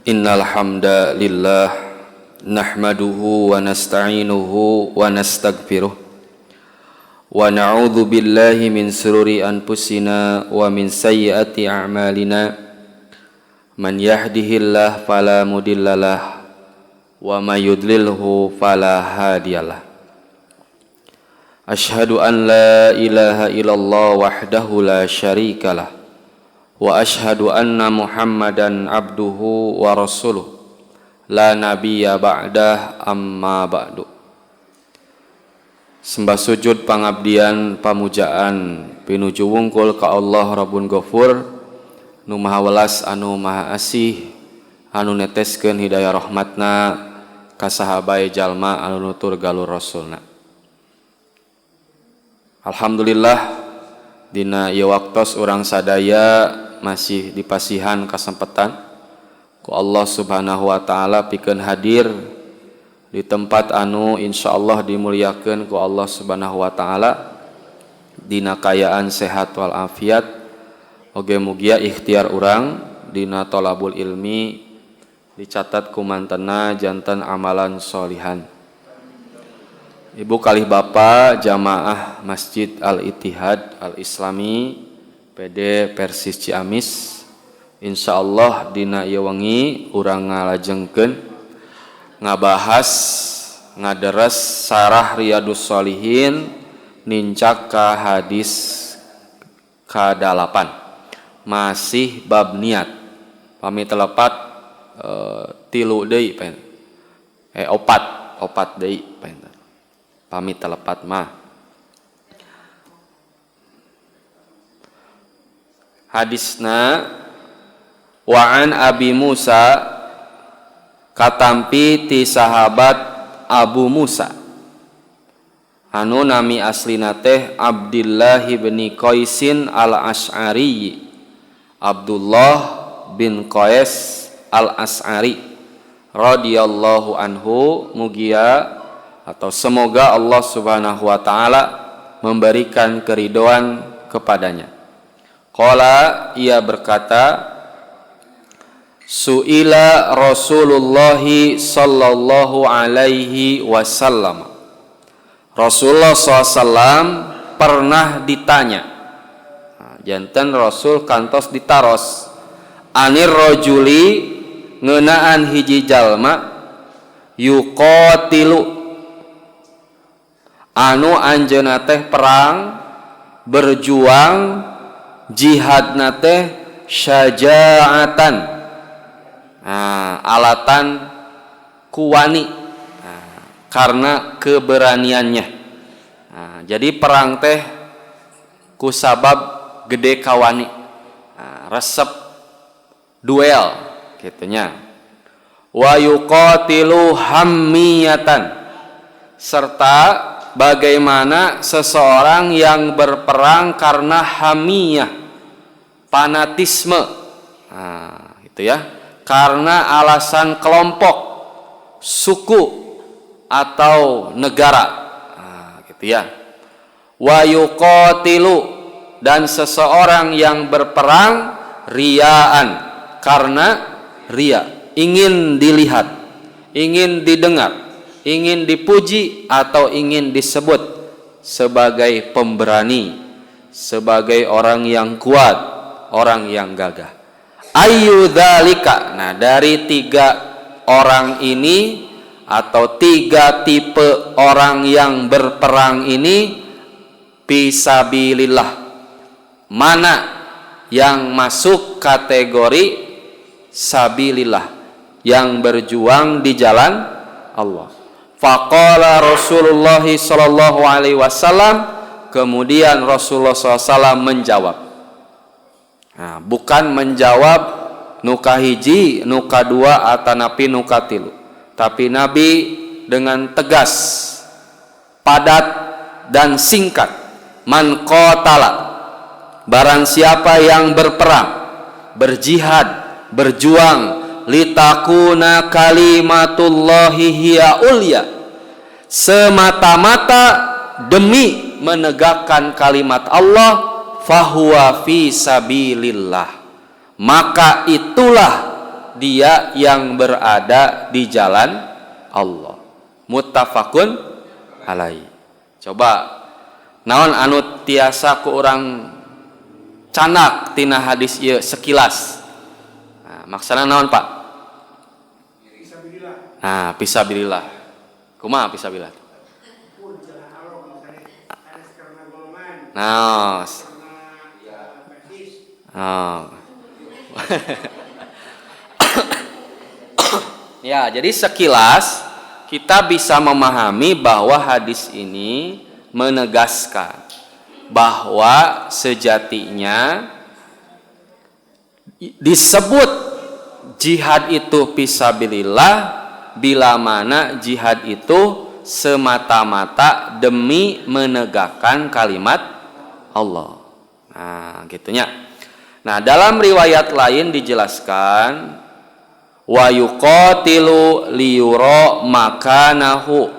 Innal hamdalillah nahmaduhu wa nasta'inuhu wa nastaghfiruh wa na'udzu billahi min shururi anfusina wa min sayyiati a'malina man yahdihillahu fala mudhillalah wa may yudlilhu fala hadiyalah. Asyhadu an la ilaha illallah wahdahu la syarikalah wa asyhadu anna Muhammadan abduhu wa rasuluh la nabiyya ba'dah amma ba'du. Sembah sujud pangabdian pamujaan pinuju wungkul ka Allah Rabbun Ghafur nu maha welas anu maha asih anu neteskeun hidayah rahmatna ka sahabae jalma anu nutur galur rasulna. Alhamdulillah dina ieu waktos urang sadaya masih dipasihan kesempatan ku Allah Subhanahu wa taala pikeun hadir di tempat anu insyaallah dimuliakeun ku Allah Subhanahu wa taala dina kayaan sehat wal afiat oge mugia ikhtiar urang dina thalabul ilmi dicatat ku mantena janten amalan sholihan. Ibu kalih bapa jamaah Masjid Al-Ittihad Al-Islami PD Persis Ciamis, insyaallah dina ieu wengi urang ngalajengkeun ngabahas ngaderes sarah Riyadus Shalihin nincak ka hadis ka-8 masih bab niat pami telepat tilu deui opat deui pami telepat mah. Hadisna wa an Abi Musa katampi ti sahabat Abu Musa anu nami aslina teh Abdullah bin Qaisin al-Asy'ari, Abdullah bin Qais al-Asy'ari radhiyallahu anhu, mugia atau semoga Allah Subhanahu wa taala memberikan keridhaan kepadanya. Qala, ia berkata, su'ila Rasulullah sallallahu alaihi wasallam. Rasulullah SAW pernah ditanya. Janten Rasul kantos ditaros. Anir rajuli ngeunaan hiji jalma yuqatilu anu anjeunna teh perang berjuang jihad nate syaja'atan alatan kuwani karena keberaniannya. Jadi perang teh kusabab gede kawani, resep duel gitunya. Wa yuqatilu hammiyatan, serta bagaimana seseorang yang berperang karena hamiyah, fanatisme, gitu ya, karena alasan kelompok, suku atau negara, gitu ya. Wa yuqatilu, dan seseorang yang berperang riyaan, karena riya, ingin dilihat, ingin didengar, ingin dipuji atau ingin disebut sebagai pemberani, sebagai orang yang kuat, orang yang gagah. Ayyu dzalika, nah dari 3 orang ini atau 3 tipe orang yang berperang ini fisabilillah, mana yang masuk kategori sabilillah, yang berjuang di jalan Allah. Faqala Rasulullah sallallahu alaihi wasallam, kemudian Rasulullah SAW menjawab. Nah, bukan menjawab nuka hiji, nuka dua, atanapi nuka tilu, tapi Nabi dengan tegas, padat dan singkat, man qatala, barang siapa yang berperang, berjihad, berjuang, litakuna kalimatullahi hiya ulya, semata-mata demi menegakkan kalimat Allah, fahuwa fi sabilillah, maka itulah dia yang berada di jalan Allah. Muttafaqun alaihi. Coba naon anu tiasa ku urang canak tina hadis ieu sekilas. Nah, maksana naon Pak? Nah, fisabilillah. Kumaha fisabilillah? Nah. Oh. Ya, jadi sekilas kita bisa memahami bahwa hadis ini menegaskan bahwa sejatinya disebut jihad itu fisabilillah bila mana jihad itu semata-mata demi menegakkan kalimat Allah. Nah, gitunya. Nah, dalam riwayat lain dijelaskan wa yuqatilu liyura makanahu.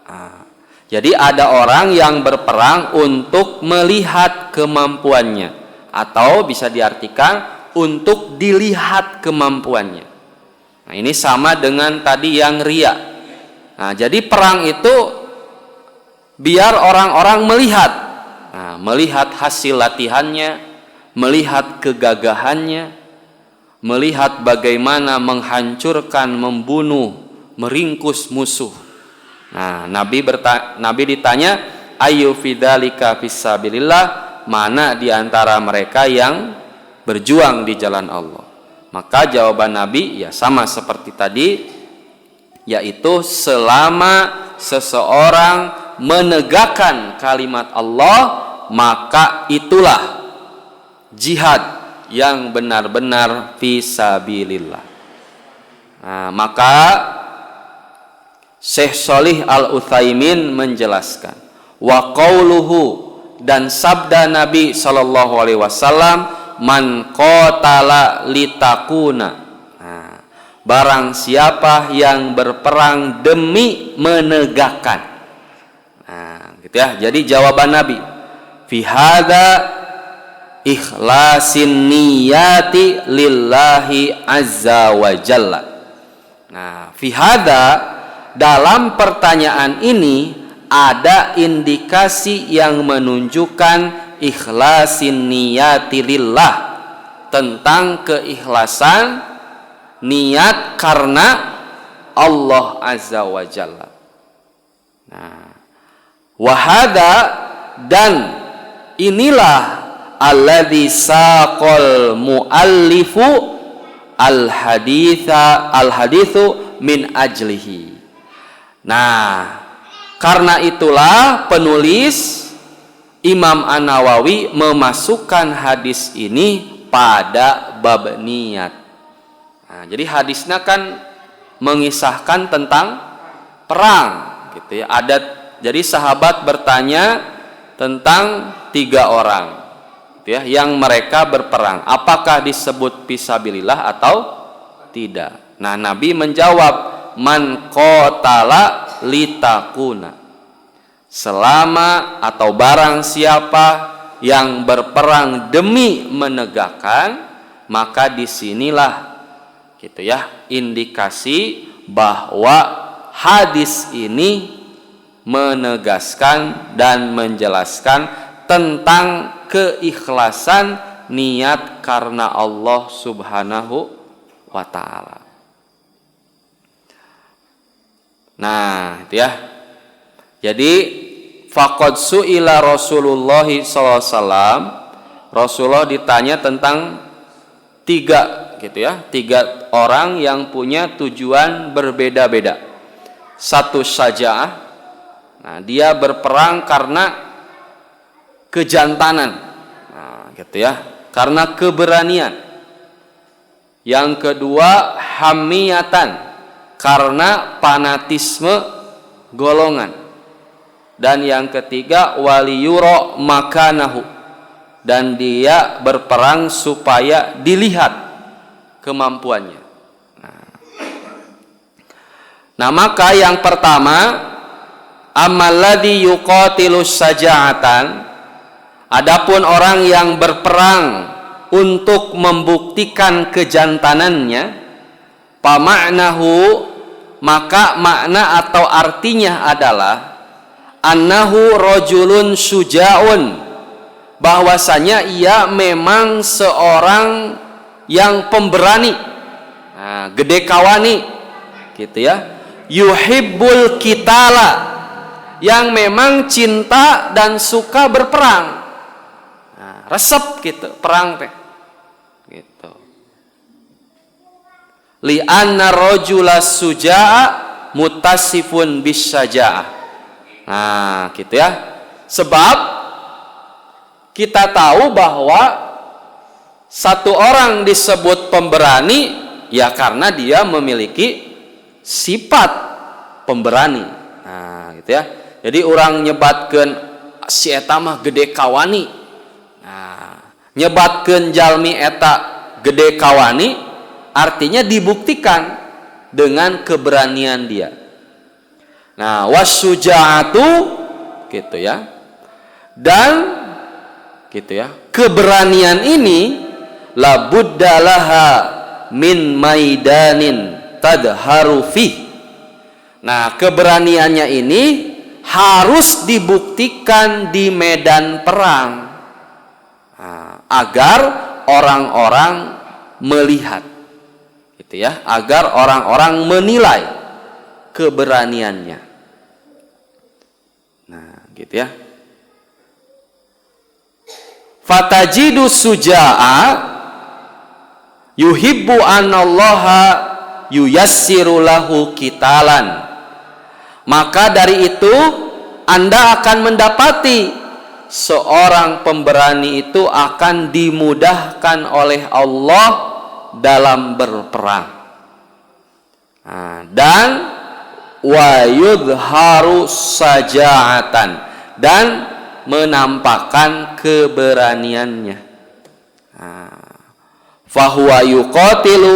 Nah, jadi ada orang yang berperang untuk melihat kemampuannya, atau bisa diartikan untuk dilihat kemampuannya. Nah, ini sama dengan tadi yang riya. Nah, jadi perang itu biar orang-orang melihat. Nah, melihat hasil latihannya, melihat kegagahannya, melihat bagaimana menghancurkan, membunuh, meringkus musuh. Nah, Nabi ditanya, ayu fidzalika fisabilillah, mana di antara mereka yang berjuang di jalan Allah? Maka jawaban Nabi ya sama seperti tadi, yaitu selama seseorang menegakkan kalimat Allah, maka itulah jihad yang benar-benar fisabilillah. Nah, maka Syekh Shalih Al-Utsaimin menjelaskan wa qauluhu, dan sabda Nabi sallallahu alaihi wasallam, man qatala litakuna. Nah, barang siapa yang berperang demi menegakkan. Nah, gitu ya. Jadi jawaban Nabi fi hadza ikhlasin niyati lillahi azza wa jalla. Nah, fi hadza, dalam pertanyaan ini ada indikasi yang menunjukkan ikhlasin niyati lillah, tentang keikhlasan niat karena Allah azza wa jalla. Nah, wa hadza, dan inilah alladzi saqal muallifu al-haditsu min ajlihi. Nah, karena itulah penulis Imam An-Nawawi memasukkan hadis ini pada bab niat. Nah, jadi hadisnya kan mengisahkan tentang perang, gitu ya. Jadi sahabat bertanya tentang 3 orang, ya, yang mereka berperang, apakah disebut fisabilillah atau tidak. Nah, Nabi menjawab, man qatala litakuna, selama atau barang siapa yang berperang demi menegakkan, maka disinilah, gitu ya, indikasi bahwa hadis ini menegaskan dan menjelaskan tentang keikhlasan niat karena Allah Subhanahu wa ta'ala. Nah, itu ya. Jadi faqad su'ila Rasulullah SAW, Rasulullah ditanya tentang 3, gitu ya, 3 orang yang punya tujuan berbeda-beda. Satu syaja'ah, nah, dia berperang karena kejantanan, nah, gitu ya, karena keberanian. Yang kedua hamiyatan, karena fanatisme golongan. Dan yang ketiga waliyuro makanahu, dan dia berperang supaya dilihat kemampuannya. Nah, maka yang pertama, amalladzi yuqatilus saja'atan, adapun orang yang berperang untuk membuktikan kejantanannya, Pama'nahu, maka makna atau artinya adalah annahu rajulun syuja'un, bahwasanya ia memang seorang yang pemberani, gede kawani gitu ya. Yuhibbul kitala, yang memang cinta dan suka berperang. Resep gitu perang teh gitu. Li anna rajula suja'a mutasifun bisyaja'ah. Nah gitu ya. Sebab kita tahu bahwa satu orang disebut pemberani ya karena dia memiliki sifat pemberani. Nah gitu ya. Jadi orang nyebatkeun si eta mah gede kawani. Nah, nyebatkeun jalmi eta gede kawani artinya dibuktikan dengan keberanian dia. Nah, wasyuja'atu gitu ya. Dan gitu ya. Keberanian ini la buddalaha min maidanin tadharu fih. Nah, keberaniannya ini harus dibuktikan di medan perang, agar orang-orang melihat gitu ya, agar orang-orang menilai keberaniannya. Nah gitu ya. Fatajidu suja'a yuhibbu anallaha yuyassiru lahu qitalan. Maka dari itu Anda akan mendapati seorang pemberani itu akan dimudahkan oleh Allah dalam berperang. Dan wa yudharu saja'atan, dan menampakkan keberaniannya. Fahuwa yuqatilu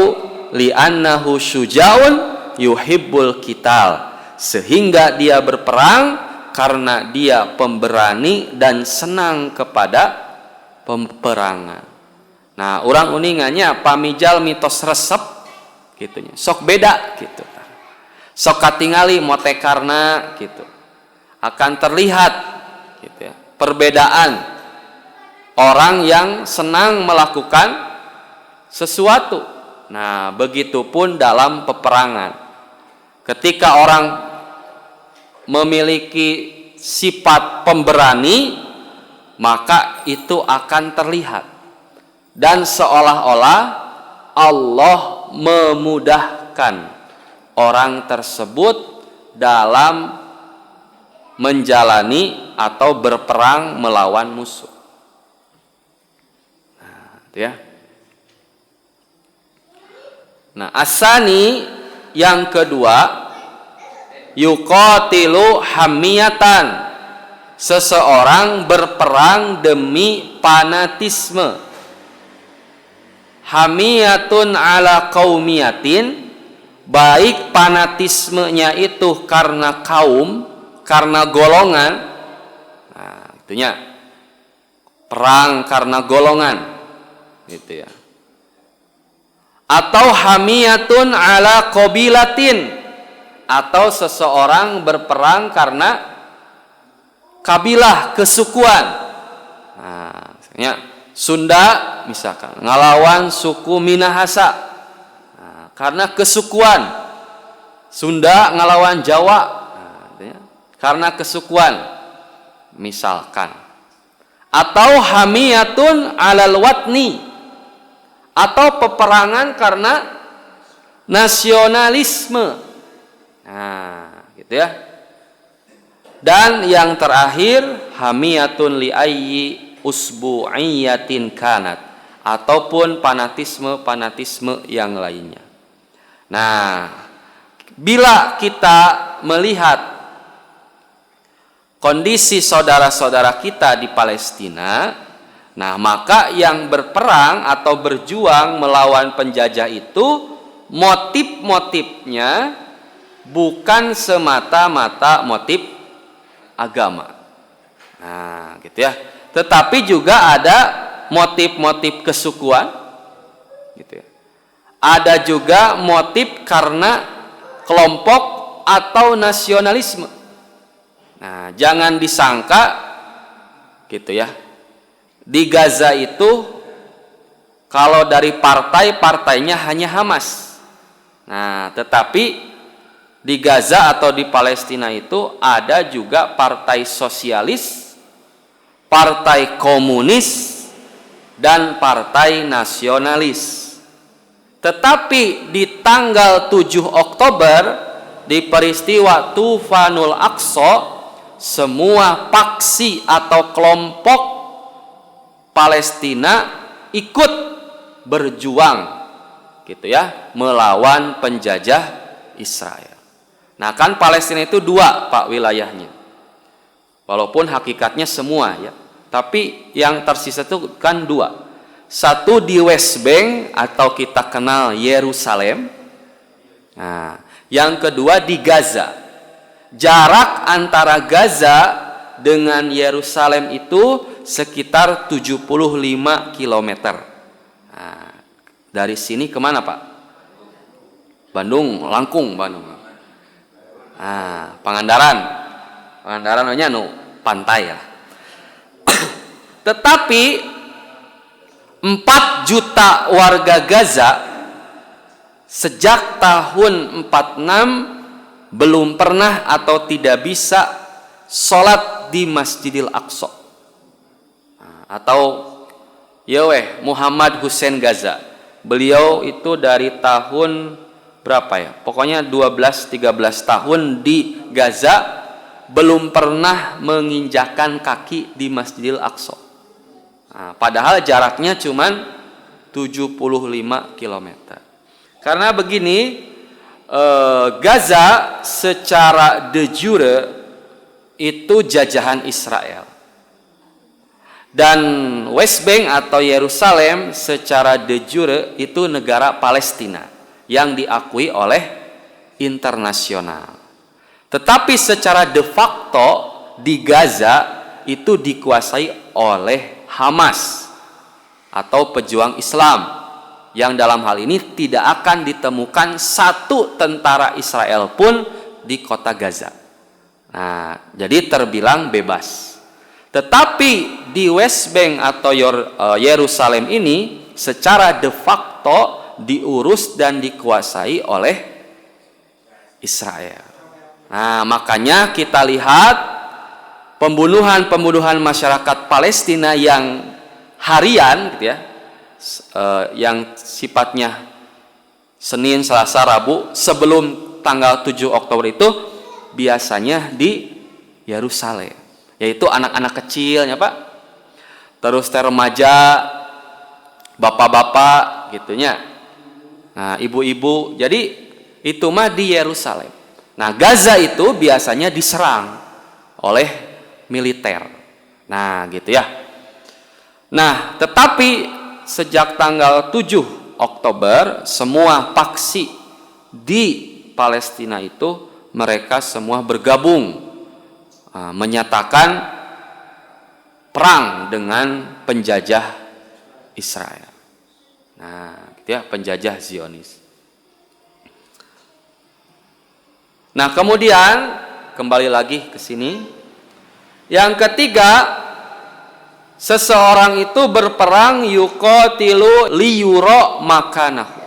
li'annahu syuja'un yuhibbul qital, sehingga dia berperang karena dia pemberani dan senang kepada peperangan. Nah, orang uningannya pamijal mitos resep gitunya. Sok beda gitu. Sok katingali mote karena gitu. Akan terlihat gitu ya, perbedaan orang yang senang melakukan sesuatu. Nah, begitupun dalam peperangan. Ketika orang memiliki sifat pemberani, maka itu akan terlihat dan seolah-olah Allah memudahkan orang tersebut dalam menjalani atau berperang melawan musuh. Nah, itu ya. Nah, asani yang kedua, yuqatilu hamiyatan, seseorang berperang demi fanatisme. Hamiyatun ala qaumiyatin, baik fanatismenya itu karena kaum, karena golongan. Nah, itunya perang karena golongan gitu ya. Atau hamiyatun ala qabilatin, atau seseorang berperang karena kabilah, kesukuan. Nah, misalnya Sunda misalkan ngelawan suku Minahasa, nah, karena kesukuan. Sunda ngelawan Jawa, nah, karena kesukuan misalkan. Atau hamiyatun alal watni, atau peperangan karena nasionalisme. Nah, gitu ya. Dan yang terakhir, hamiyatun li ayyi usbu'iyatin kanat, ataupun fanatisme yang lainnya. Nah, bila kita melihat kondisi saudara-saudara kita di Palestina, nah maka yang berperang atau berjuang melawan penjajah itu motif-motifnya bukan semata-mata motif agama. Nah, gitu ya. Tetapi juga ada motif-motif kesukuan, gitu ya. ada juga motif karena kelompok atau nasionalisme. Nah, jangan disangka gitu ya. Di Gaza itu kalau dari partainya hanya Hamas. Nah, tetapi di Gaza atau di Palestina itu ada juga partai sosialis, partai komunis, dan partai nasionalis. Tetapi di tanggal 7 Oktober di peristiwa Tufanul Aqsa, semua paksi atau kelompok Palestina ikut berjuang gitu ya, melawan penjajah Israel. Nah, kan Palestina itu dua Pak wilayahnya. Walaupun hakikatnya semua ya, tapi yang tersisa itu kan dua. Satu di West Bank atau kita kenal Yerusalem. Nah, yang kedua di Gaza. Jarak antara Gaza dengan Yerusalem itu sekitar 75 km. Nah, dari sini kemana Pak? Bandung, Langkung, Bandung. Nah, Pangandaran pantai ya. Tetapi 4 juta warga Gaza sejak tahun 46 belum pernah atau tidak bisa sholat di Masjidil Aqsa. Atau Muhammad Hussein Gaza. Beliau itu dari tahun berapa ya? Pokoknya 12-13 tahun di Gaza belum pernah menginjakan kaki di Masjidil Aqsa. Nah, padahal jaraknya cuman 75 km. Karena begini, Gaza secara de jure itu jajahan Israel. Dan West Bank atau Yerusalem secara de jure itu negara Palestina yang diakui oleh internasional. Tetapi secara de facto di Gaza itu dikuasai oleh Hamas atau pejuang Islam, yang dalam hal ini tidak akan ditemukan satu tentara Israel pun di kota Gaza. Nah, jadi terbilang bebas. Tetapi di West Bank atau Yerusalem ini secara de facto diurus dan dikuasai oleh Israel. Nah, makanya kita lihat pembunuhan masyarakat Palestina yang harian gitu ya, yang sifatnya Senin, Selasa, Rabu sebelum tanggal 7 Oktober itu biasanya di Yerusalem, yaitu anak-anak kecilnya Pak, terus remaja, bapak-bapak gitunya, nah ibu-ibu, jadi itu mah di Yerusalem. Nah, Gaza itu biasanya diserang oleh militer. Nah, gitu ya. Nah, tetapi sejak tanggal 7 Oktober semua paksi di Palestina itu mereka semua bergabung menyatakan perang dengan penjajah Israel. Nah, gitu ya, penjajah Zionis. Nah, kemudian kembali lagi ke sini. Yang ketiga, seseorang itu berperang yuqatilu liyura makanahu.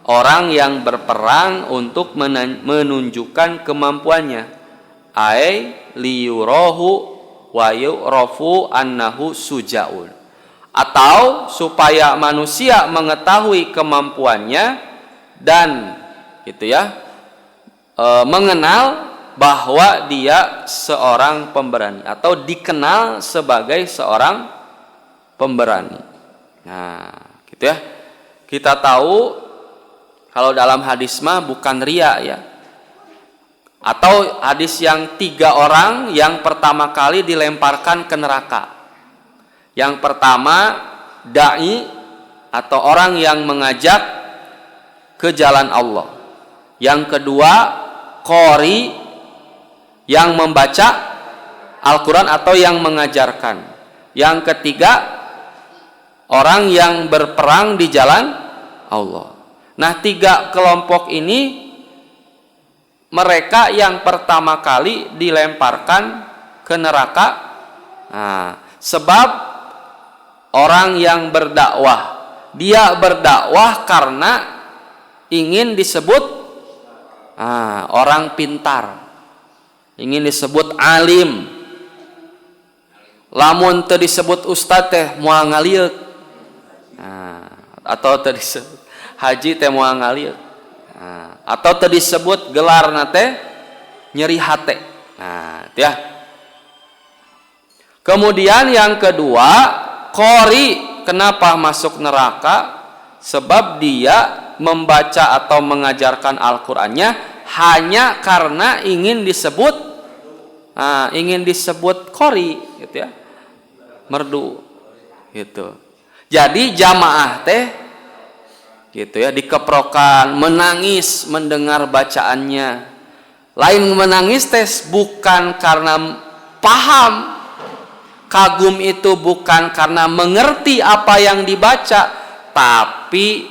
Orang yang berperang untuk menunjukkan kemampuannya. Ai liyurahu wa yu'rafu annahu sujaun. Atau supaya manusia mengetahui kemampuannya dan gitu ya, mengenal bahwa dia seorang pemberani atau dikenal sebagai seorang pemberani. Nah, gitu ya. Kita tahu kalau dalam hadis mah bukan riya ya. Atau hadis yang 3 orang yang pertama kali dilemparkan ke neraka. Yang pertama dai atau orang yang mengajak ke jalan Allah. Yang kedua qori yang membaca Al-Quran atau yang mengajarkan. Yang ketiga orang yang berperang di jalan Allah. Nah, 3 kelompok ini mereka yang pertama kali dilemparkan ke neraka. Nah, sebab orang yang berdakwah, dia berdakwah karena ingin disebut orang pintar, ingin disebut alim. Lamun teu disebut ustad teh moal ngalieuc, atau teu disebut haji teh moal ngalieuc, atau teu disebut gelarna teh nyeri hate. Nah, itu ya. Kemudian yang kedua, qori. Kenapa masuk neraka? Sebab dia membaca atau mengajarkan Al-Qur'annya hanya karena ingin disebut qori, gitu ya. Merdu, gitu. Jadi jamaah teh, gitu ya, dikeprokan, menangis mendengar bacaannya. Lain menangis teh bukan karena paham. Kagum itu bukan karena mengerti apa yang dibaca, tapi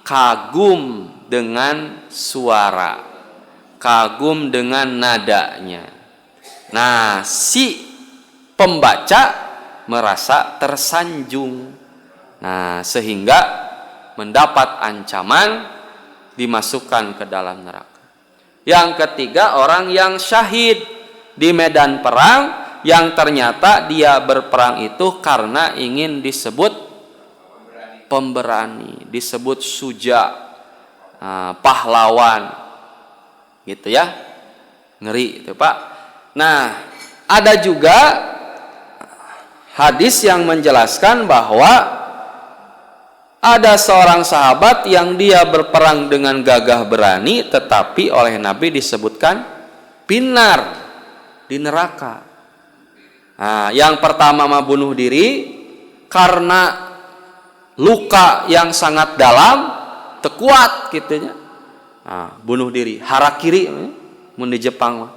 kagum dengan suara, kagum dengan nadanya. Nah, si pembaca merasa tersanjung. Nah, sehingga mendapat ancaman dimasukkan ke dalam neraka. Yang ketiga, orang yang syahid di medan perang, yang ternyata dia berperang itu karena ingin disebut pemberani, disebut suja, pahlawan, gitu ya. Ngeri itu, Pak. Nah, ada juga hadis yang menjelaskan bahwa ada seorang sahabat yang dia berperang dengan gagah berani, tetapi oleh Nabi disebutkan pinar di neraka. Nah, yang pertama mah bunuh diri karena luka yang sangat dalam, tekuat gitunya. Nah, bunuh diri, harakiri mun di Jepang mah.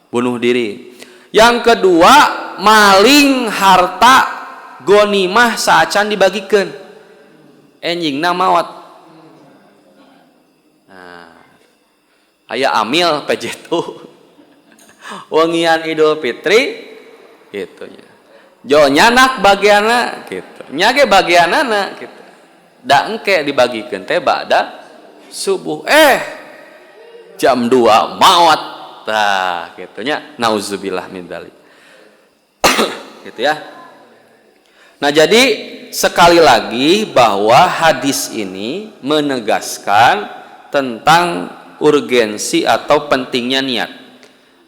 Bunuh diri. Yang kedua, maling harta gonimah saacan dibagikeun. Enjingna maot. Nah, aya amil pejetu. Wengian Idul Fitri gitu nya. Jo nyanak bagianna gitu. Nya ge bagianana gitu. Da engke dibagikeun teh ba'da subuh. Jam 2 maot. Tah gitu nya. Nauzubillah min dzalik. Gitu ya. Nah, jadi sekali lagi bahwa hadis ini menegaskan tentang urgensi atau pentingnya niat.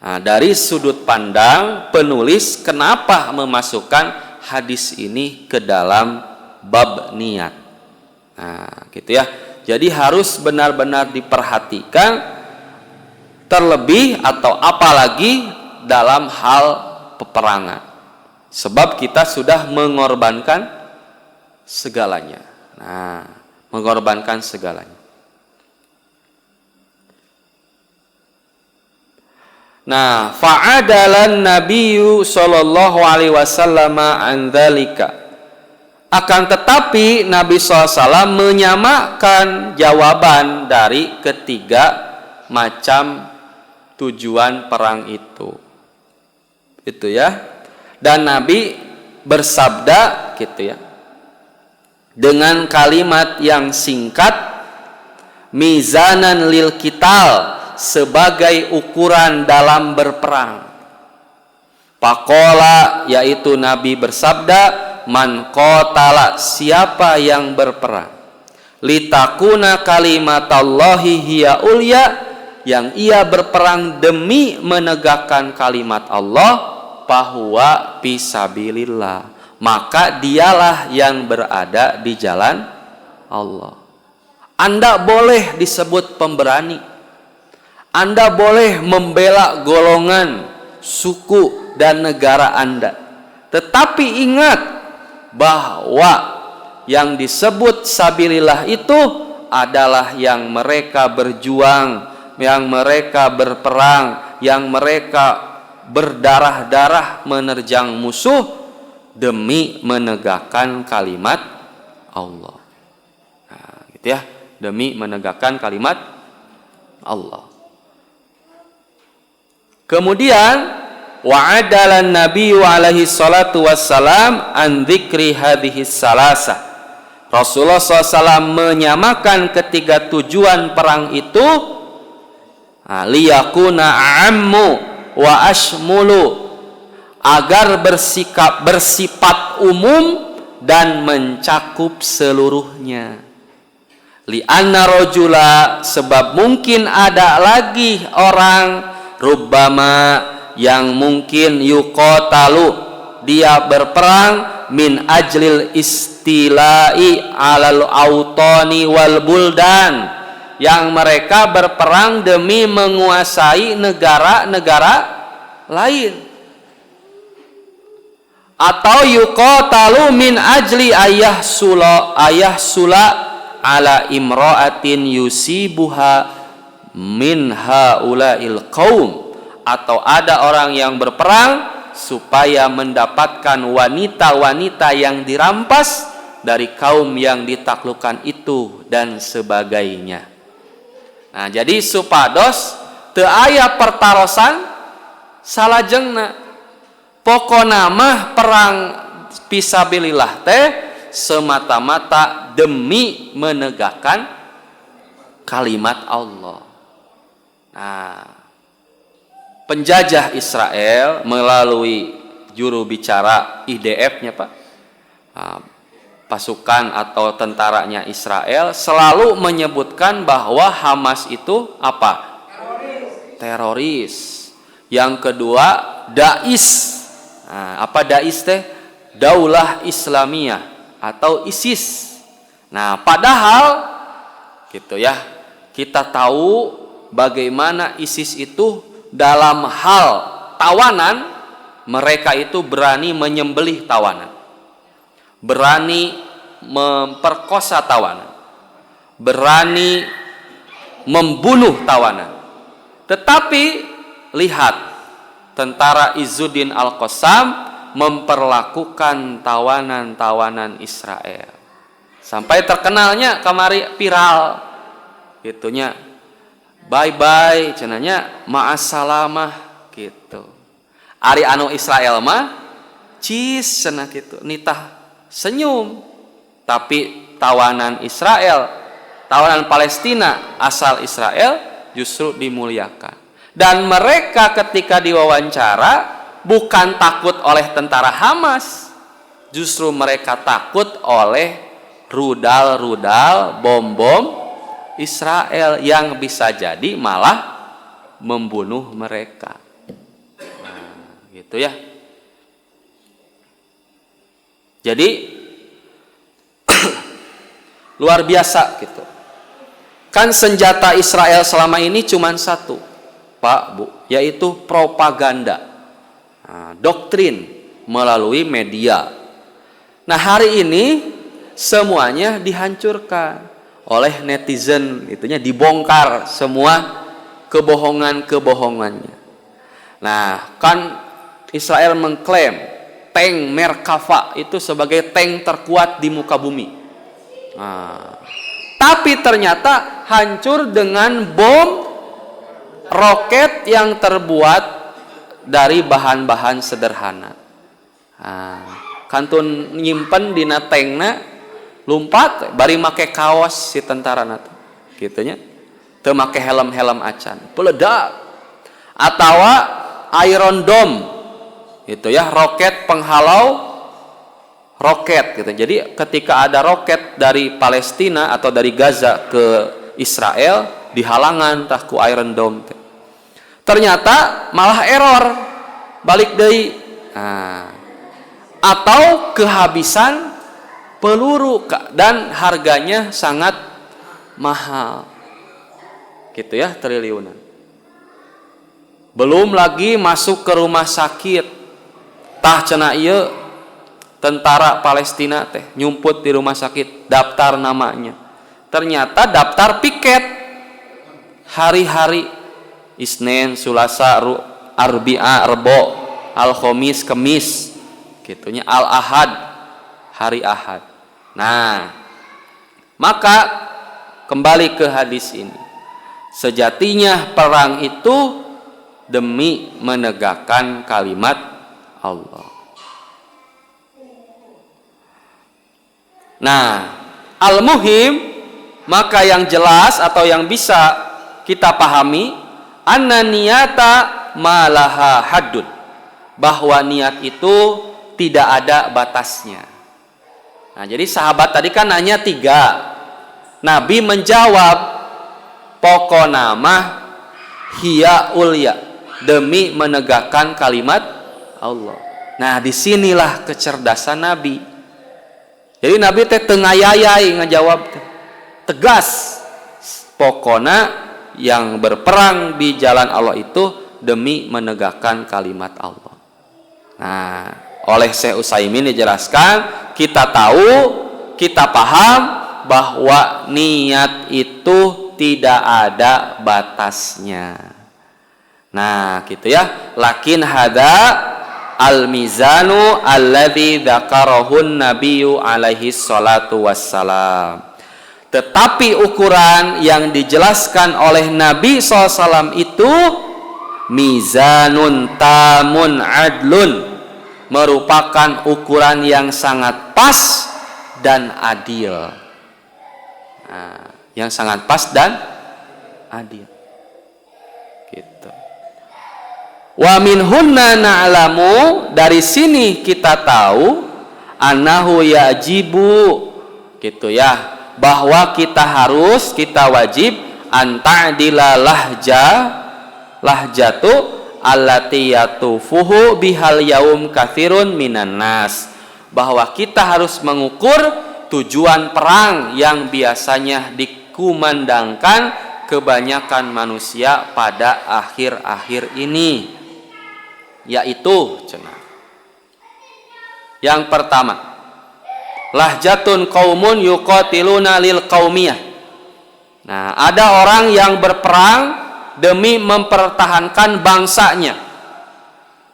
Nah, dari sudut pandang penulis, kenapa memasukkan hadis ini ke dalam bab niat? Nah, gitu ya. Jadi harus benar-benar diperhatikan, terlebih atau apalagi dalam hal peperangan. Sebab kita sudah mengorbankan segalanya. Nah, mengorbankan segalanya. Nah, fa'adalan nabiyyu sallallahu alaihi wasallam an dzalika. Akan tetapi Nabi SAW menyamakan jawaban dari ketiga macam tujuan perang itu. Itu ya. Dan Nabi bersabda gitu ya, dengan kalimat yang singkat, mizanan lil qital, sebagai ukuran dalam berperang. Pakola, yaitu Nabi bersabda, man qatala, siapa yang berperang, litakuna kalimatallahi hiya ulya, yang ia berperang demi menegakkan kalimat Allah, fahuwa fisabilillah, maka dialah yang berada di jalan Allah. Anda boleh disebut pemberani, Anda boleh membela golongan, suku, dan negara Anda. Tetapi ingat bahwa yang disebut sabilillah itu adalah yang mereka berjuang, yang mereka berperang, yang mereka berdarah-darah menerjang musuh demi menegakkan kalimat Allah. Nah, gitu ya. demi menegakkan kalimat Allah. Kemudian wa'adalan nabiyyu alaihi salatu wassalam an dzikri hadhihi salasah. Rasulullah SAW menyamakan ketiga tujuan perang itu liyakuna a'ammu wa ashmulu, agar bersifat umum dan mencakup seluruhnya. Li'anna rajula, sebab mungkin ada lagi orang rubbama yang mungkin yuqatalu, dia berperang min ajlil istilai alal autani wal buldan, yang mereka berperang demi menguasai negara-negara lain, atau yuqatalu min ajli ayah sula ala imra'atin yusibuha min haula'il qaum, atau ada orang yang berperang supaya mendapatkan wanita-wanita yang dirampas dari kaum yang ditaklukkan itu dan sebagainya. Nah, jadi supados teu aya pertarosan salajengna, pokona mah perang fisabilillah teh semata-mata demi menegakkan kalimat Allah. Nah, penjajah Israel melalui juru bicara IDF-nya Pak, pasukan atau tentaranya Israel selalu menyebutkan bahwa Hamas itu apa? Teroris. Yang kedua Daesh. Nah, apa Daesh teh? Daulah Islamiyah atau ISIS. Nah, padahal gitu ya, kita tahu bagaimana ISIS itu dalam hal tawanan, mereka itu berani menyembelih tawanan, berani memperkosa tawanan, berani membunuh tawanan. Tetapi lihat, tentara Izzuddin Al-Qassam memperlakukan tawanan-tawanan Israel sampai terkenalnya kamari viral gitunya, bye bye cenanya, ma'assalamah gitu. Ari anu Israel mah cis cenah gitu, nitah senyum. Tapi tawanan Israel, tawanan Palestina asal Israel justru dimuliakan. Dan mereka ketika diwawancara bukan takut oleh tentara Hamas, justru mereka takut oleh rudal-rudal, bom-bom Israel yang bisa jadi malah membunuh mereka. Nah, gitu ya. Jadi luar biasa gitu. Kan senjata Israel selama ini cuma satu, Pak, Bu, yaitu propaganda. Doktrin melalui media. Nah, hari ini semuanya dihancurkan oleh netizen, itunya dibongkar semua kebohongan-kebohongannya. Nah, kan Israel mengklaim tank Merkava itu sebagai tank terkuat di muka bumi. Nah, tapi ternyata hancur dengan bom roket yang terbuat dari bahan-bahan sederhana. Kantun nyimpen dina tengna, lumpat bari make kaos si tentarana teh gitunya, teu make helm-helm acan, peledak. Atawa Iron Dome gitu ya, roket penghalau roket gitu. Jadi ketika ada roket dari Palestina atau dari Gaza ke Israel, dihalangan tah ku Iron Dome teh. Ternyata malah error, balik deui. Atau kehabisan peluru dan harganya sangat mahal. Gitu ya, triliunan. Belum lagi masuk ke rumah sakit. Tah cenah ieu tentara Palestina teh nyumput di rumah sakit, daftar namanya. Ternyata daftar piket hari-hari Isnin, Sulasa, Arbi'a, Rebo, Al-Khamis, Kemis, gitunya, Al-Ahad, hari Ahad. Nah, maka kembali ke hadis ini. Sejatinya perang itu demi menegakkan kalimat Allah. Nah, al-muhim, maka yang jelas atau yang bisa kita pahami, anna niyata malaha haddun, bahwa niat itu tidak ada batasnya. Nah, jadi sahabat tadi kan nanya 3. Nabi menjawab, pokona mah hiya ulya, demi menegakkan kalimat Allah. Nah, disinilah kecerdasan Nabi. Jadi Nabi teh tengayayai ngejawab tegas, pokona yang berperang di jalan Allah itu demi menegakkan kalimat Allah. Nah, oleh Syekh Utsaimin dijelaskan, kita tahu, kita paham bahwa niat itu tidak ada batasnya. Nah, gitu ya. Lakin hada al-mizanu alladzi dzakarahun nabiyyu alaihi salatu wassalam. Tetapi ukuran yang dijelaskan oleh Nabi SAW itu mizanun tamun adlun, merupakan ukuran yang sangat pas dan adil. Nah, yang sangat pas dan adil. Gitu. Wa minhunna na'lamu, dari sini kita tahu, annahu yajibu, gitu ya, bahwa kita wajib anta'dila lahjatu allati yatufuhu bihal yaum katsirun minan nas, bahwa kita harus mengukur tujuan perang yang biasanya dikumandangkan kebanyakan manusia pada akhir-akhir ini, yaitu yang pertama, lahjatun qaumun yuqatiluna lil qaumiyah. Nah, ada orang yang berperang demi mempertahankan bangsanya.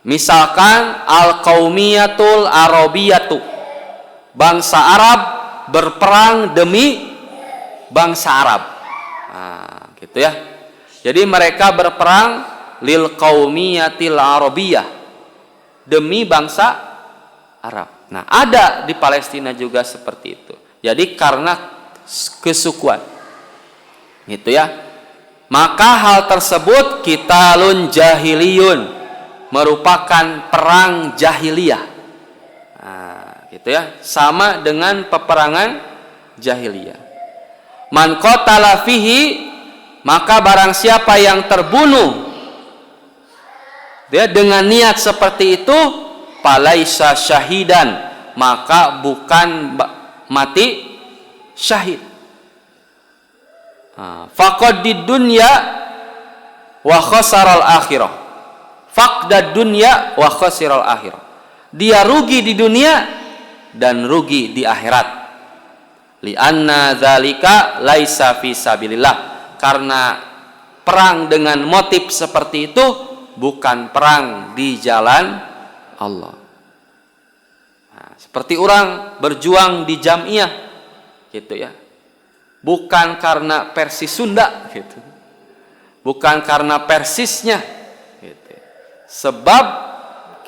Misalkan al-qaumiyatul arabiyatu, bangsa Arab berperang demi bangsa Arab. Nah, gitu ya. Jadi mereka berperang lil qaumiyatil arabiyah, demi bangsa Arab. Nah, ada di Palestina juga seperti itu. Jadi karena kesukuan, gitu ya. Maka hal tersebut qitalun jahiliyun, merupakan perang jahiliyah. Nah, gitu ya. Sama dengan peperangan jahiliyah. Man qatala fihi, maka barang siapa yang terbunuh dia dengan niat seperti itu, falaisa syahidan, maka bukan mati syahid. Faqad di dunya wa khasaral akhirah. Faqdad dunya wa khasiral akhirah. Dia rugi di dunia dan rugi di akhirat. Li'anna dzalika laisa fi sabilillah, karena perang dengan motif seperti itu bukan perang di jalan Allah. Nah, seperti orang berjuang di Jamiah, gitu ya, bukan karena Persis Sunda, gitu, bukan karena Persisnya, gitu. Sebab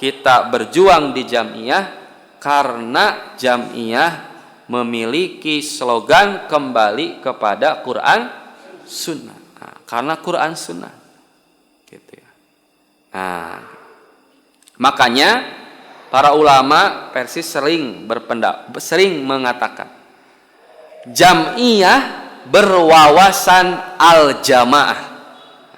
kita berjuang di Jamiah karena Jamiah memiliki slogan kembali kepada Quran Sunnah. Nah, karena Quran Sunnah, gitu ya. Nah, makanya para ulama Persis sering mengatakan Jam'iyah berwawasan al-jamaah.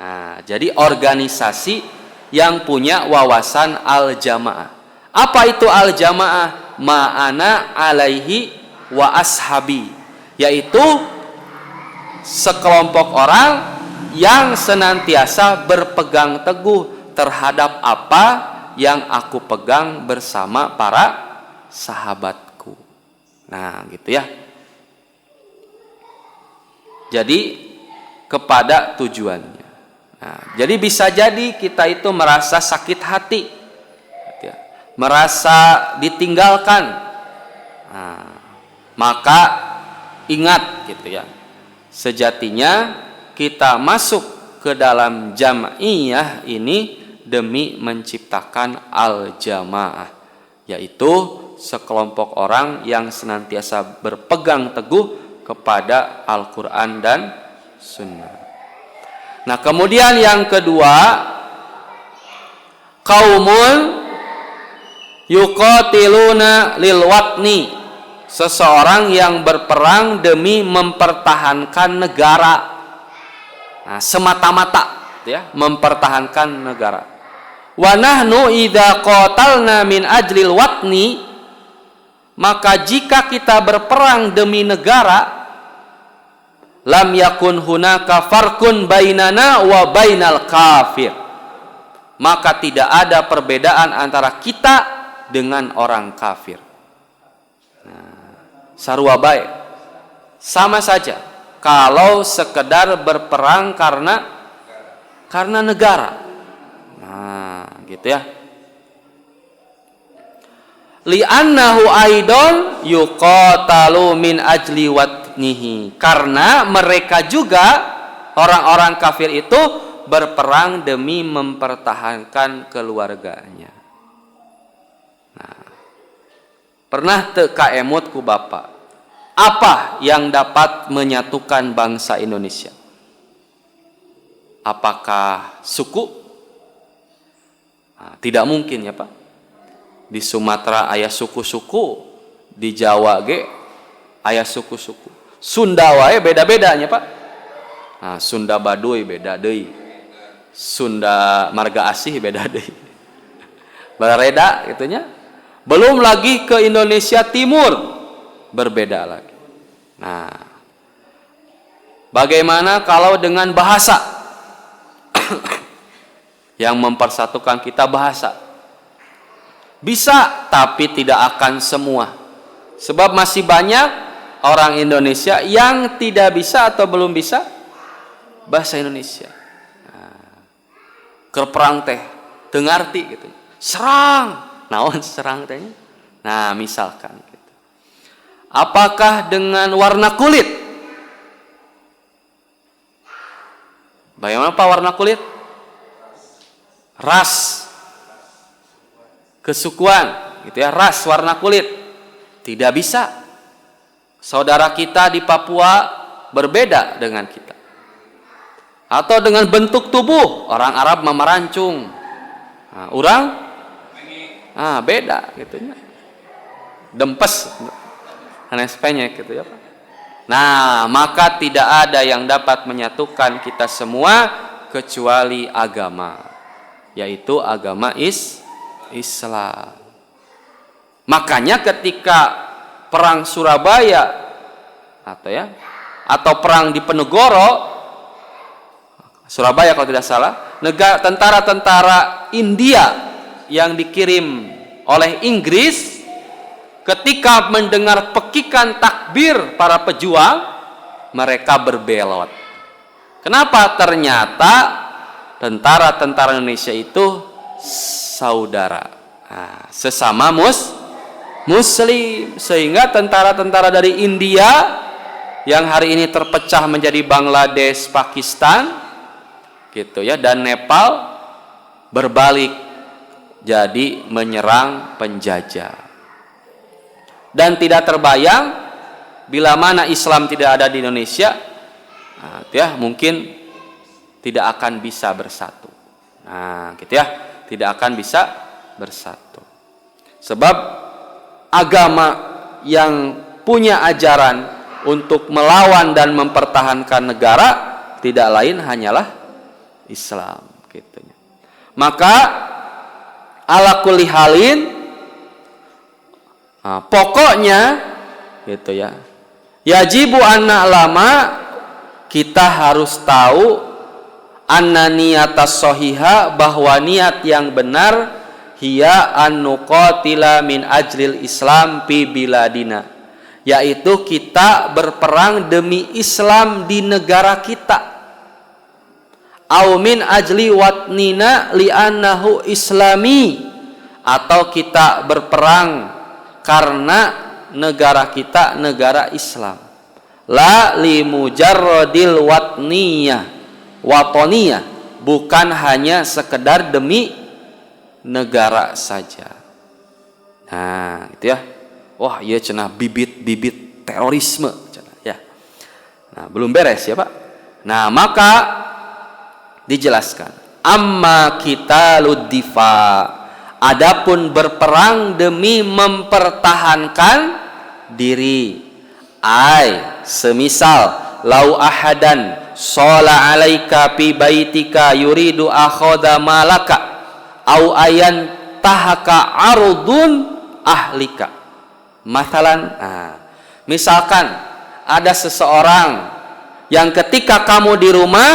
Nah, jadi organisasi yang punya wawasan al-jamaah. Apa itu al-jamaah? Ma'ana alaihi wa ashabi, yaitu sekelompok orang yang senantiasa berpegang teguh terhadap apa yang aku pegang bersama para sahabatku. Nah, gitu ya. Jadi kepada tujuannya. Nah, jadi bisa jadi kita itu merasa sakit hati, gitu ya, merasa ditinggalkan. Nah, maka ingat, gitu ya, Sejatinya kita masuk ke dalam jam'iyah ini demi menciptakan al-jamaah, yaitu sekelompok orang yang senantiasa berpegang teguh kepada Al-Quran dan Sunnah. Nah, kemudian yang kedua, qaumun yuqatiluna lil watni, seseorang yang berperang demi mempertahankan negara. Nah, semata-mata ya, mempertahankan negara. Wa nahnu idza qatalna min ajlil watni, maka jika kita berperang demi negara, lam yakun hunaka farqun bainana wa bainal kafir, maka tidak ada perbedaan antara kita dengan orang kafir. Sarua bae, sama saja kalau sekedar berperang karena negara. Nah, gitu ya. Li'annahu aidon yuqatalu min ajli watnihi, karena mereka juga orang-orang kafir itu berperang demi mempertahankan keluarganya. Nah, pernah teka emut ku bapak, apa yang dapat menyatukan bangsa Indonesia? Apakah suku? Nah, tidak mungkin ya Pak. Di Sumatera aya suku-suku, di Jawa ge aya suku-suku. Sunda wae beda-bedanya Pak. Nah, Sunda Baduy beda deui. Sunda Marga Asih beda deui. Bareda gitunya. Belum lagi ke Indonesia Timur, berbeda lagi. Nah, bagaimana kalau dengan bahasa? Yang mempersatukan kita bahasa. Bisa, tapi tidak akan semua. Sebab masih banyak orang Indonesia yang tidak bisa atau belum bisa bahasa Indonesia. Nah, keur perang teh teu ngarti gitu. Serang, naon serang teh? Nah, misalkan gitu. Apakah dengan warna kulit? Bagaimana Pak warna kulit? Ras, kesukuan gitu ya, ras, warna kulit. Tidak bisa. Saudara kita di Papua berbeda dengan kita. Atau dengan bentuk tubuh, orang Arab memerancung. Nah, orang beda gitu ya. Dempes, hanes penyek gitu ya Pak. Nah, maka tidak ada yang dapat menyatukan kita semua kecuali agama, yaitu agama Islam. Makanya ketika perang Surabaya atau perang di Penegoro, Surabaya kalau tidak salah, tentara-tentara India yang dikirim oleh Inggris ketika mendengar pekikan takbir para pejuang, mereka berbelot. Kenapa? Ternyata tentara-tentara Indonesia itu saudara, sesama Muslim, sehingga tentara-tentara dari India yang hari ini terpecah menjadi Bangladesh, Pakistan, gitu ya, dan Nepal, berbalik jadi menyerang penjajah. Dan tidak terbayang bila mana Islam tidak ada di Indonesia, ya mungkin tidak akan bisa bersatu. Nah, gitu ya, tidak akan bisa bersatu. Sebab agama yang punya ajaran untuk melawan dan mempertahankan negara tidak lain hanyalah Islam, gitu. Maka ala kulli halin, pokoknya gitu ya, yajibu anna lama, kita harus tahu anna niyatas sohiha, bahwa niat yang benar, hiya an nuqatila min ajlil Islam fi biladina, yaitu kita berperang demi Islam di negara kita. Au min ajli watnina li'annahu islami, atau kita berperang karena negara kita negara Islam. La limujarradil watoniyah, bukan hanya sekedar demi negara saja. Nah, gitu ya. Wah, iya cenah bibit-bibit terorisme cenah ya. Nah, belum beres ya, Pak. Nah, maka dijelaskan, amma qitalud difa, adapun berperang demi mempertahankan diri. Semisal lau ahadan shola alaika fi baitika yuridu akhoda malaka au ayan tahaka arudun ahlika. Masalan, misalkan ada seseorang yang ketika kamu di rumah,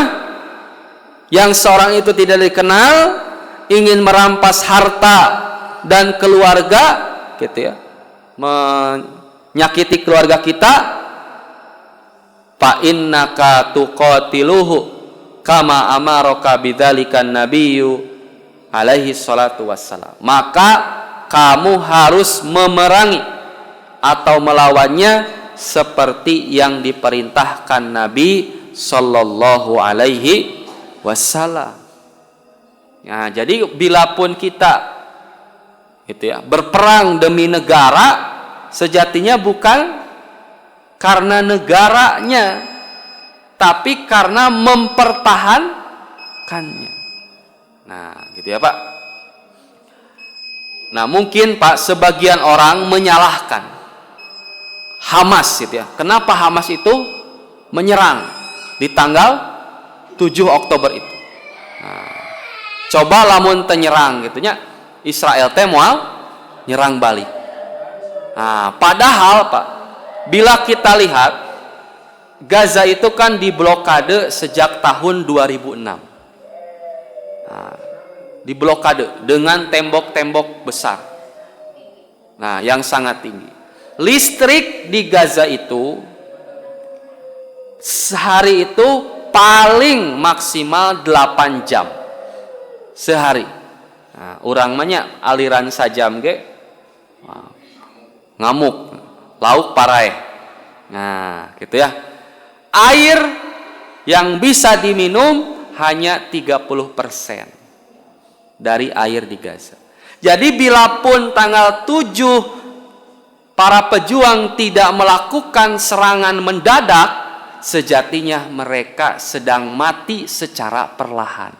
yang seorang itu tidak dikenal, ingin merampas harta dan keluarga, gitu ya, menyakiti keluarga kita, fa innaka tuqatiluhu kama amaraka bidzalikan nabiyyu alaihi salatu wassalam, maka kamu harus memerangi atau melawannya seperti yang diperintahkan Nabi sallallahu alaihi wasallam. Nah, jadi bila pun kita gitu ya, berperang demi negara, sejatinya bukan karena negaranya, tapi karena mempertahankannya. Nah, gitu ya, Pak. Nah, mungkin Pak, sebagian orang menyalahkan Hamas gitu ya. Kenapa Hamas itu menyerang di tanggal 7 Oktober itu? Nah, coba lamun tenyerang gitu nya, Israel teh moal nyerang balik. Nah, padahal Pak, bila kita lihat Gaza itu kan diblokade sejak tahun 2006. Nah, diblokade dengan tembok-tembok besar. Nah, yang sangat tinggi. Listrik di Gaza itu sehari itu paling maksimal 8 jam sehari. Nah, urang manya aliran sajam ge ngamuk, lauk paraeh. Nah, gitu ya. Air yang bisa diminum hanya 30% dari air di Gaza. Jadi bila pun tanggal 7 para pejuang tidak melakukan serangan mendadak, sejatinya mereka sedang mati secara perlahan.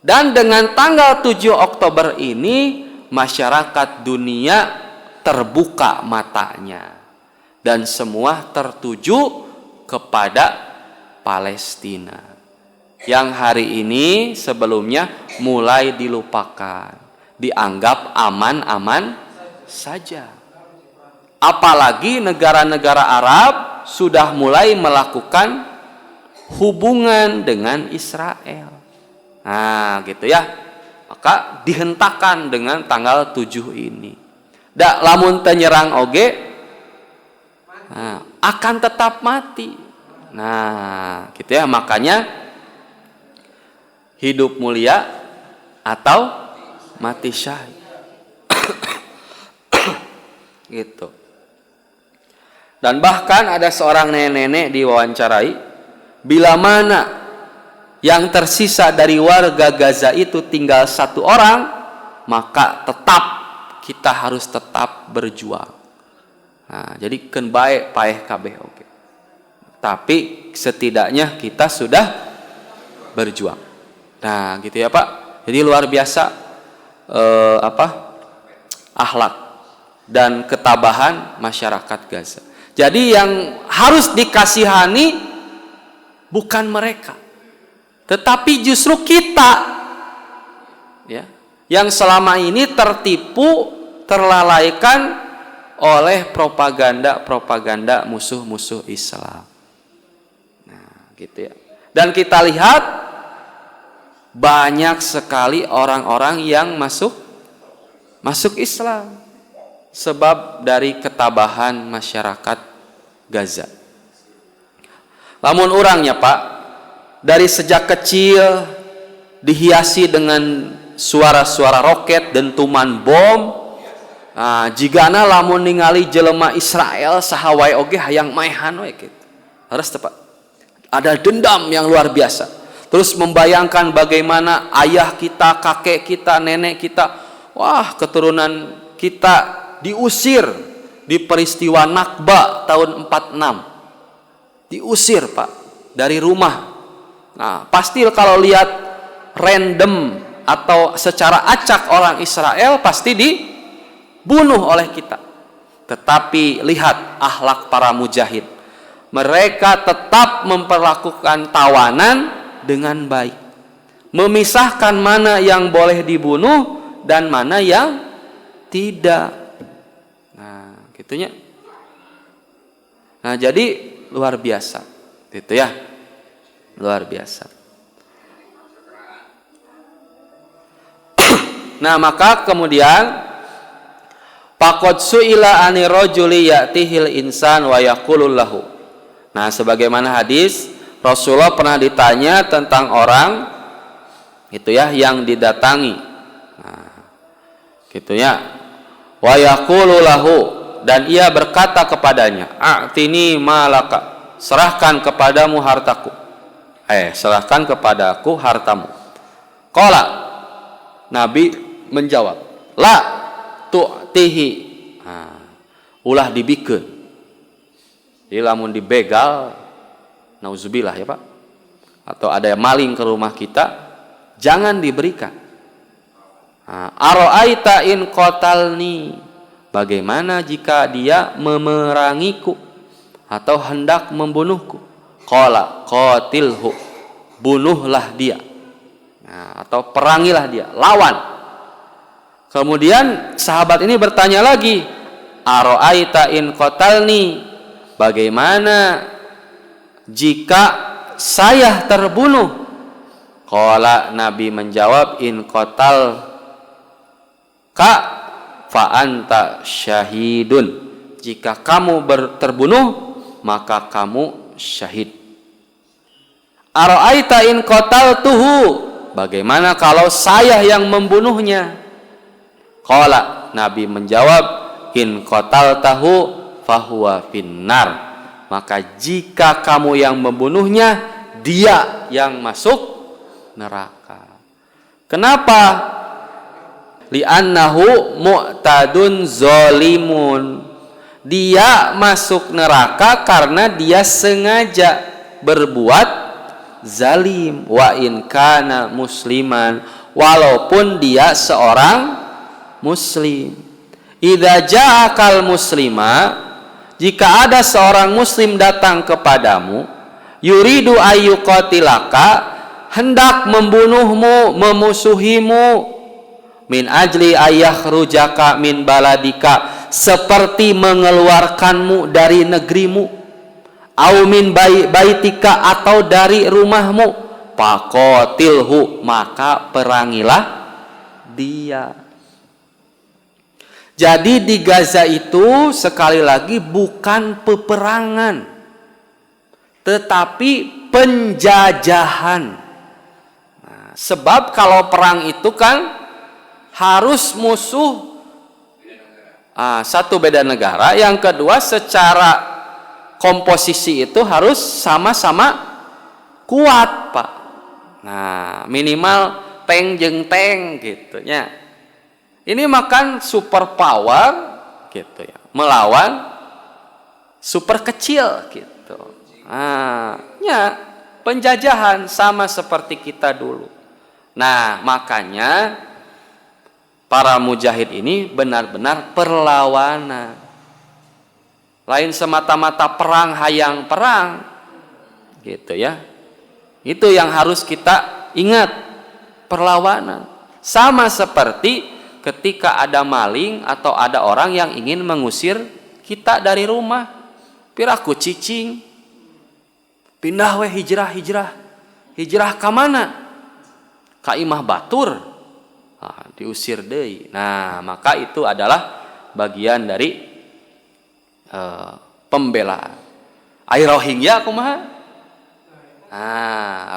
Dan dengan tanggal 7 Oktober ini, masyarakat dunia terbuka matanya. Dan semua tertuju kepada Palestina. Yang hari ini sebelumnya mulai dilupakan. Dianggap aman-aman saja. Apalagi negara-negara Arab sudah mulai melakukan hubungan dengan Israel. Nah, gitu ya. Maka dihentakkan dengan tanggal 7 ini. Da lamun tenyerang oge, nah, akan tetap mati. Nah, gitu ya. Makanya hidup mulia atau mati syahid. Gitu. Dan bahkan ada seorang nenek-nenek diwawancarai, bila mana yang tersisa dari warga Gaza itu tinggal 1 orang, maka kita harus tetap berjuang. Nah, jadi keun bae paeh kabeh oke. Tapi setidaknya kita sudah berjuang. Nah, gitu ya, Pak. Jadi luar biasa akhlak dan ketabahan masyarakat Gaza. Jadi yang harus dikasihani bukan mereka, tetapi justru kita, ya, yang selama ini tertipu, terlalaikan oleh propaganda musuh-musuh Islam. Nah, gitu ya. Dan kita lihat banyak sekali orang-orang yang masuk Islam sebab dari ketabahan masyarakat Gaza. Lamun orangnya, Pak, dari sejak kecil dihiasi dengan suara-suara roket, dentuman bom, Jigana lamun ningali jelema Israel saha wae oge hayang maehan we kitu. Harus tepat. Ada dendam yang luar biasa. Terus membayangkan bagaimana ayah kita, kakek kita, nenek kita, wah keturunan kita diusir di peristiwa Nakba tahun 46. Diusir Pak dari rumah. Nah, pasti kalau lihat random atau secara acak orang Israel pasti dibunuh oleh kita. Tetapi lihat akhlak para mujahid. Mereka tetap memperlakukan tawanan dengan baik. Memisahkan mana yang boleh dibunuh dan mana yang tidak. Nah, gitunya. Nah, jadi luar biasa. Gitu ya. Luar biasa. Nah, maka kemudian faqad su'ila ani rajuli ya'tihil insan wa yaqulul lahu. Nah, sebagaimana hadis Rasulullah pernah ditanya tentang orang itu ya yang didatangi. Nah, gitu ya. Wa yaqulul lahu, dan ia berkata kepadanya, "A'tini malaka." Serahkan kepadamu hartaku. Serahkan kepadaku hartamu. Qala, Nabi menjawab, la tu'tihi. Ulah dibikeun. Jadi lamun dibegal, nauzubillah ya Pak, atau ada maling ke rumah kita, jangan diberikan. Aro'aita in qatalni, bagaimana jika dia memerangiku atau hendak membunuhku? Qala qatilhu, bunuhlah dia. Atau perangilah dia, lawan. Kemudian sahabat ini bertanya lagi, aro'aita in qatalni, bagaimana jika saya terbunuh? Qala, Nabi menjawab, in qatal ka fa anta syahidun, jika kamu terbunuh maka kamu syahid. Aro'aita in qataltuhu, bagaimana kalau saya yang membunuhnya? Qala, Nabi menjawab, in qataltahu fahuwa finnar, maka jika kamu yang membunuhnya, dia yang masuk neraka. Kenapa? Li'annahu mu'tadun zolimun, dia masuk neraka karena dia sengaja berbuat zalim. Wa in kana musliman, walaupun dia seorang muslim. Idza ja'akal muslima, jika ada seorang muslim datang kepadamu, yuridu ayyuqatilaka, hendak membunuhmu, memusuhimu, min ajli ayyakhrujaka min baladika, seperti mengeluarkanmu dari negerimu, au min baitika, atau dari rumahmu, faqatilhu, maka perangilah dia. Jadi di Gaza itu sekali lagi bukan peperangan, tetapi penjajahan. Nah, sebab kalau perang itu kan harus musuh satu beda negara, yang kedua secara komposisi itu harus sama-sama kuat Pak. Nah, minimal tank jeung tank gitu ya. Ini makan super power gitu ya, melawan super kecil gitu. Ya, penjajahan sama seperti kita dulu. Nah, makanya para mujahid ini benar-benar perlawanan. Lain semata-mata perang hayang perang gitu ya. Itu yang harus kita ingat, perlawanan. Sama seperti ketika ada maling atau ada orang yang ingin mengusir kita dari rumah, piraku cicing, pindah we, hijrah ke mana? Ka imah batur, diusir deui. Nah, maka itu adalah bagian dari pembelaan. Ai Rohingya kumaha?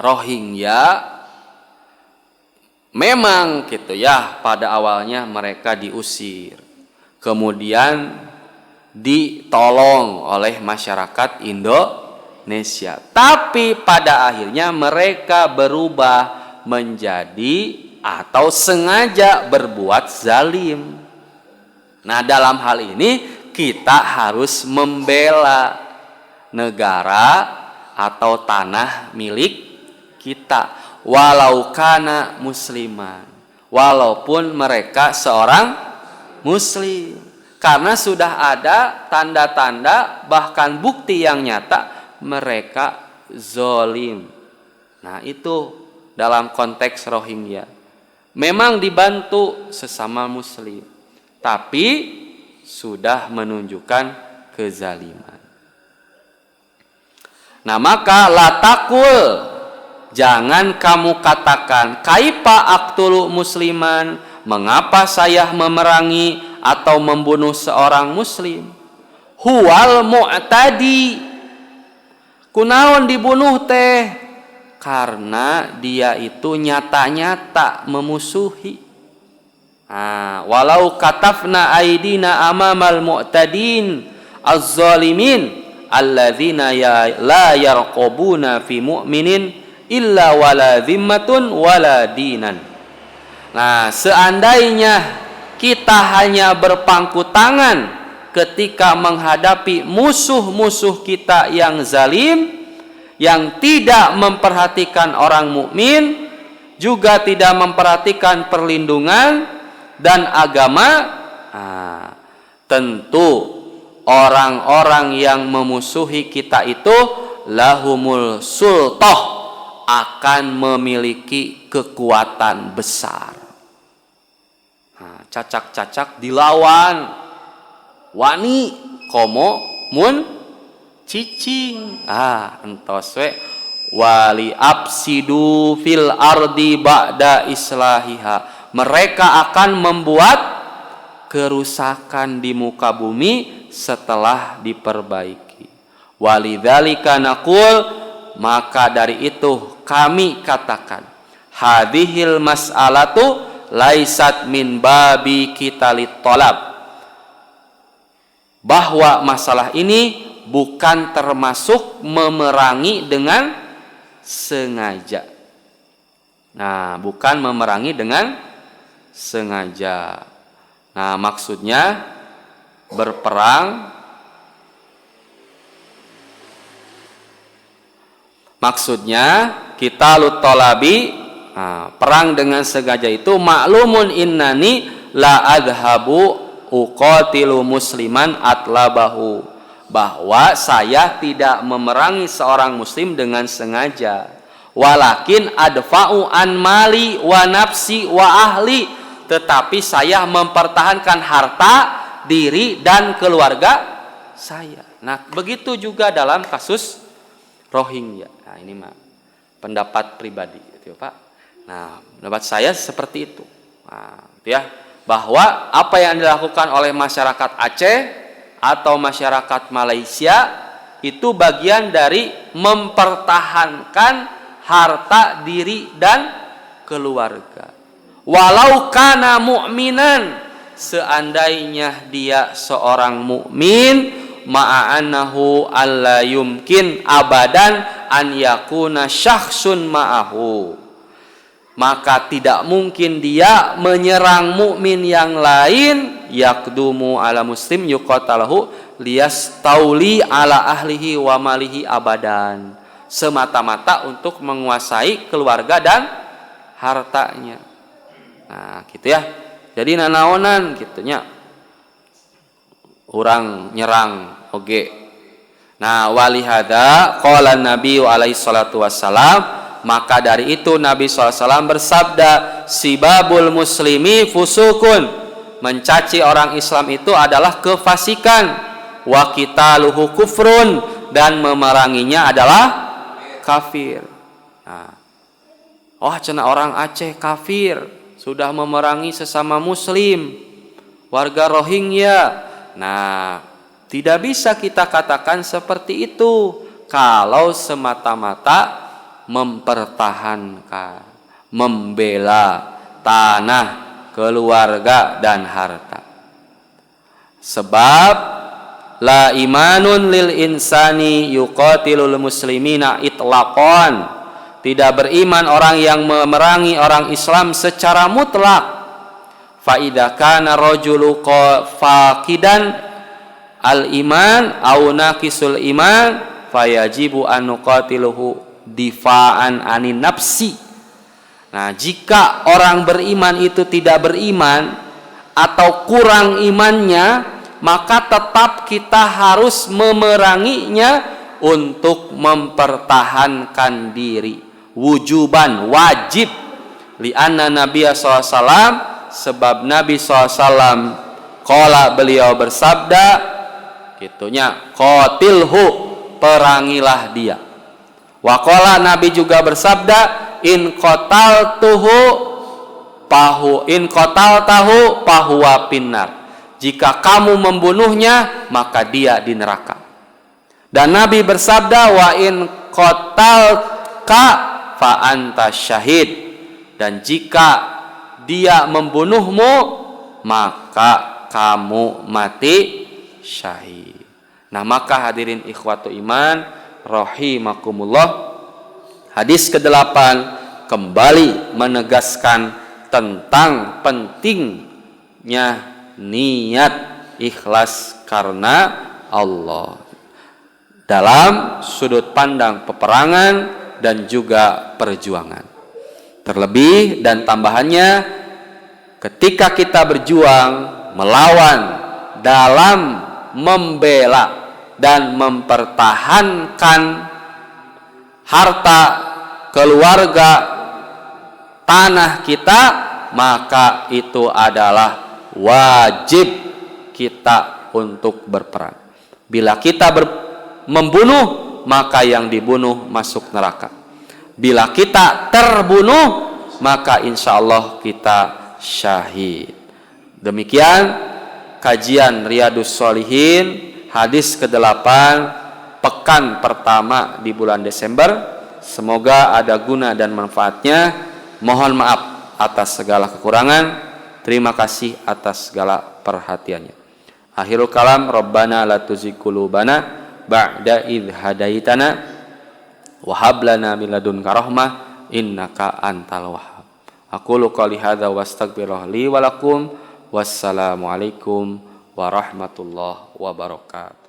Rohingya memang gitu ya, pada awalnya mereka diusir. kemudian ditolong oleh masyarakat Indonesia. Tapi pada akhirnya mereka berubah menjadi atau sengaja berbuat zalim. Nah, dalam hal ini kita harus membela negara atau tanah milik kita, walau kana musliman, walaupun mereka seorang muslim, karena sudah ada tanda-tanda bahkan bukti yang nyata mereka zolim. Nah, itu dalam konteks Rohingya memang dibantu sesama muslim, tapi sudah menunjukkan kezaliman. Nah, maka latakul, jangan kamu katakan kaifa aqtulu musliman, mengapa saya memerangi atau membunuh seorang muslim. Huwal mu'tadi, kunaon dibunuh teh, karena dia itu nyata-nyata memusuhi. Walau katafna aidina amamal mu'tadin az-zalimin alladzina la yarqubuna fi mu'minin illa wala dhimmatun wala dinan. Nah, seandainya kita hanya berpangku tangan ketika menghadapi musuh-musuh kita yang zalim, yang tidak memperhatikan orang mukmin, juga tidak memperhatikan perlindungan dan agama, tentu orang-orang yang memusuhi kita itu lahumul sultoh, akan memiliki kekuatan besar. Cacak-cacak dilawan, wani komo mun cicing, entos we wali absidu fil ardi ba'da islahiha, mereka akan membuat kerusakan di muka bumi setelah diperbaiki. Walidzalika naqul, maka dari itu kami katakan, hadhil mas'alatu laisat min babi kitalit tolab, bahwa masalah ini bukan termasuk memerangi dengan sengaja. Nah, bukan memerangi dengan sengaja. Nah, maksudnya berperang, maksudnya kita lutolabi, perang dengan sengaja itu maklumun innani la adhabu uqatilu musliman atlabahu, bahwa saya tidak memerangi seorang muslim dengan sengaja, walakin adfa'u an mali wa nafsi wa ahli, tetapi saya mempertahankan harta, diri dan keluarga saya. Nah, begitu juga dalam kasus Rohingya. Nah, ini mah pendapat pribadi gitu ya, Pak. Nah, pendapat saya seperti itu. Nah, ya, bahwa apa yang dilakukan oleh masyarakat Aceh atau masyarakat Malaysia itu bagian dari mempertahankan harta, diri dan keluarga. Walau kana mu'minan, seandainya dia seorang mukmin, ma'anahu alla yumkin abadan an yakuna syakhsun ma'ahu, maka tidak mungkin dia menyerang mukmin yang lain, yakdumu ala muslim yuqatalahu liyastauli ala ahlihi wa malihi abadan, semata-mata untuk menguasai keluarga dan hartanya. Nah, gitu ya. Jadi nanaonan gitunya orang nyerang oge. Nah, walihada qala Nabi alaihi salatu wassalam, maka dari itu Nabi SAW bersabda, sibabul muslimi fusukun, mencaci orang Islam itu adalah kefasikan, wa qitaluhu kufrun, dan memeranginya adalah kafir. Nah, cenah orang Aceh kafir, sudah memerangi sesama muslim, warga Rohingya. Nah, tidak bisa kita katakan seperti itu kalau semata-mata mempertahankan, membela tanah, keluarga dan harta. Sebab la imanun lil insani yuqatilul muslimina itlaqan. Tidak beriman orang yang memerangi orang Islam secara mutlak. Fa idza kana rajulu faqidan al iman au naqisul iman fayajibu an nuqatiluhu difa'an anin nafsi. Nah, jika orang beriman itu tidak beriman atau kurang imannya, maka tetap kita harus memeranginya untuk mempertahankan diri. Wujuban, wajib. Lianna Nabiya SAW, sebab Nabi SAW qala, beliau bersabda, gitunya, qatilhu, perangilah dia. Wa qala, Nabi juga bersabda, in qataltahu fahuwa pinnar. Jika kamu membunuhnya, maka dia di neraka. Dan Nabi bersabda, wa in qatalka fa anta syahid. Dan jika dia membunuhmu, maka kamu mati syahid. Nah, maka hadirin ikhwatu iman rahimakumullah, hadis ke-8 kembali menegaskan tentang pentingnya niat ikhlas karena Allah dalam sudut pandang peperangan dan juga perjuangan. Terlebih dan tambahannya, ketika kita berjuang melawan dalam membela dan mempertahankan harta, keluarga, tanah kita, maka itu adalah wajib kita untuk berperang. Bila kita membunuh, maka yang dibunuh masuk neraka. Bila kita terbunuh, maka insya Allah kita syahid. Demikian kajian Riyadhus Shalihin hadis ke-8 pekan pertama di bulan Desember. Semoga ada guna dan manfaatnya. Mohon maaf atas segala kekurangan. Terima kasih atas segala perhatiannya. Akhirul kalam, Rabbana la tuzigh qulubana ba'da idh hadaitana wa hab lana min ladunka rahmah innaka antal wahhab. Aqulu qouli hadza wa astaghfirullaha li wa lakum. Wassalamu alaikum warahmatullahi wabarakatuh.